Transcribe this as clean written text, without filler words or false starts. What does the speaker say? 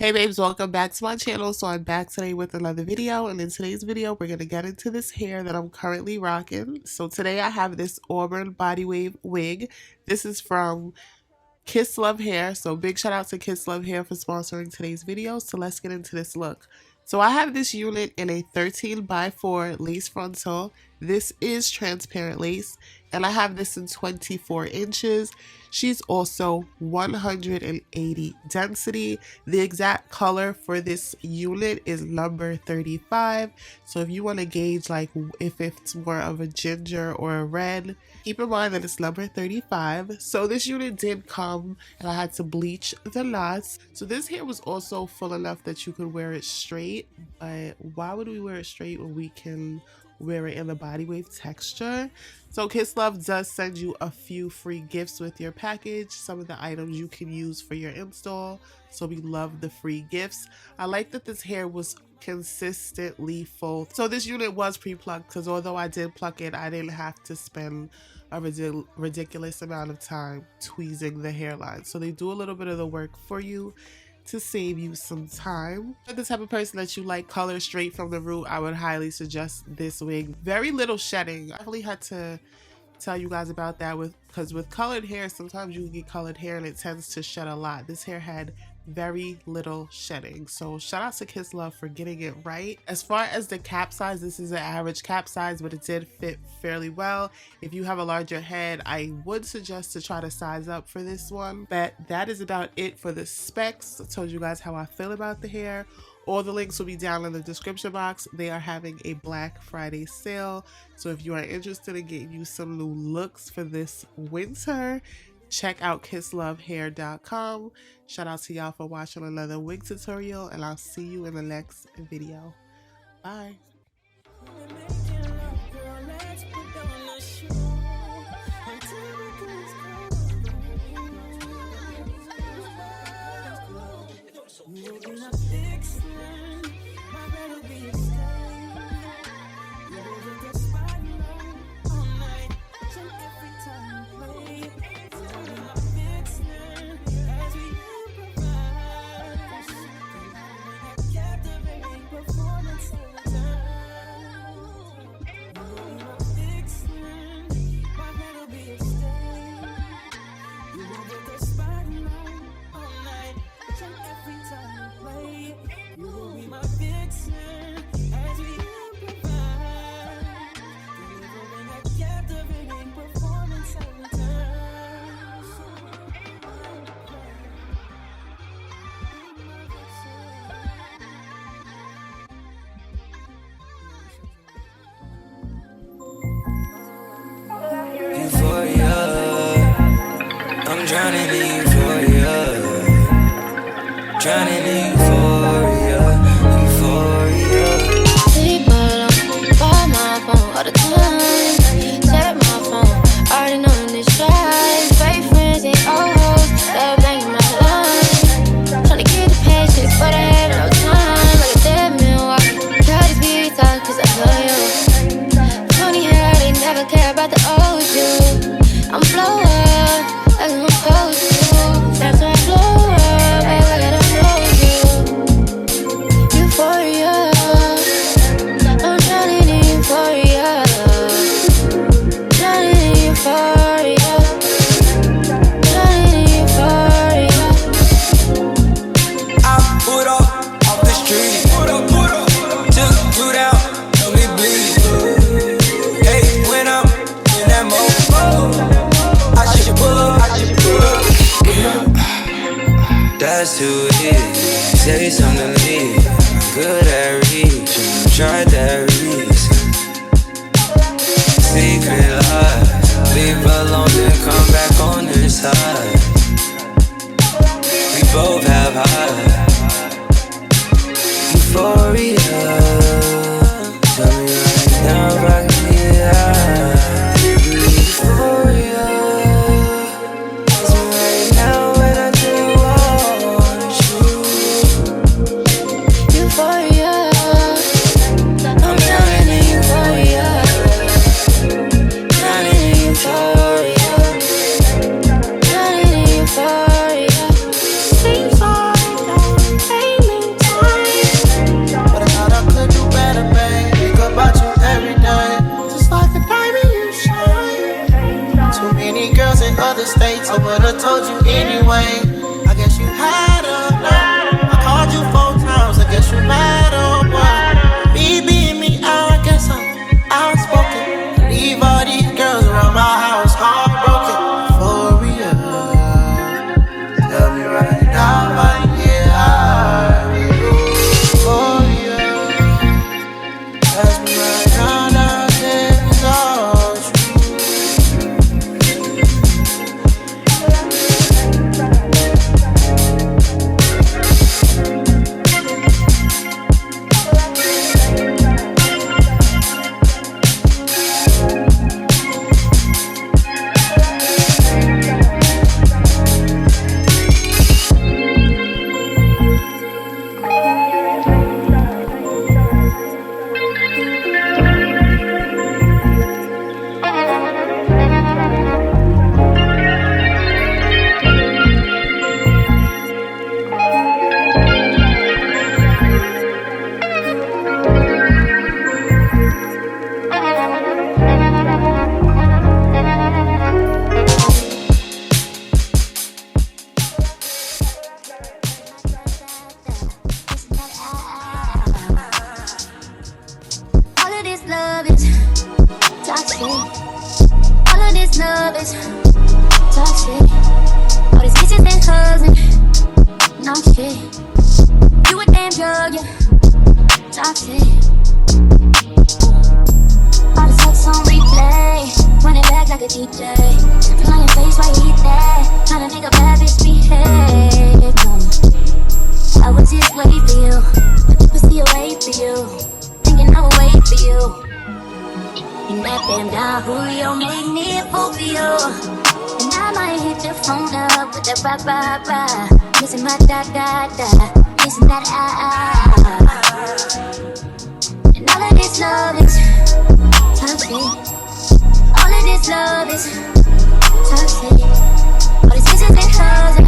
Hey babes, welcome back to my channel. So I'm back today with another video, and in today's video we're going to get into this hair that I'm currently rocking. So today I have this Auburn body wave wig. This is from Kisslove Hair. So big shout out to Kisslove Hair for sponsoring today's video. So let's get into this look. So I have this unit in a 13x4 lace frontal. This is transparent lace, and I have this in 24 inches. She's also 180 density. The exact color for this unit is number 35. So if you want to gauge like if it's more of a ginger or a red, keep in mind that it's number 35. So this unit did come and I had to bleach the knots. So this hair was also full enough that you could wear it straight. But why would we wear it straight when we can wear it in the body wave texture? So Kisslove does send you a few free gifts with your package, some of the items you can use for your install. So we love the free gifts. I like that this hair was consistently full. So this unit was pre-plucked, because although I did pluck it, I didn't have to spend a ridiculous amount of time tweezing the hairline. So they do a little bit of the work for you to save you some time. For the type of person that you like color straight from the root, I would highly suggest this wig. Very little shedding. I really had to tell you guys about that because with colored hair, sometimes you get colored hair and it tends to shed a lot. This hair had very little shedding. So shout out to Kisslove for getting it right. As far as the cap size, this is an average cap size, but it did fit fairly well. If you have a larger head, I would suggest to try to size up for this one. But that is about it for the specs. I told you guys how I feel about the hair. All the links will be down in the description box. They are having a Black Friday sale. So if you are interested in getting you some new looks for this winter, check out kisslovehair.com. Shout out to y'all for watching another wig tutorial, and I'll see you in the next video. Bye. I'm drowning in euphoria, drowning in euphoria, euphoria. Sleep alone, call my phone all the time. Tap my phone, already knowing this drive. Fake friends ain't all hoes, they're banging my line. Tryna get the patience, but I had no time. Like a dead man walking, try to be thought, cause I love you. Funny how they never care about the old you. I'm blow up, like I'm supposed to. That's why I blow up, act like I don't know you. Euphoria, I'm drowning in euphoria. Drowning in euphoria. Drowning in euphoria. I put up off the street, took 2 down, let me bleed. Hey, when I'm in that mode, I should pull up, That's who it is. Say something to leave. Good at reaching, tried that risk. Secret lies, leave alone then come back on this side. We both have high euphoria. Tell me right now if I can get high. Euphoria. Tell me right now when I tell you all the truth. Euphoria, I'm drowning in euphoria. Drowning in euphoria. Drowning in euphoria. Seems like I ain't this love is toxic. All these kisses and hugs and not shit. You a damn drug, yeah, toxic. All the sex on replay, run it back like a DJ. Feel on your face while you eat that, tryna make a bad bitch behave. I was just waiting for you, pussy away for you, thinking I would wait for you. You let them down, Julio made me a fool for you. And I might hit your phone up with that rah rah rah, missing my da da da, missing that ah ah. And all of this love is toxic. All of this love is toxic. All these kisses and hugs.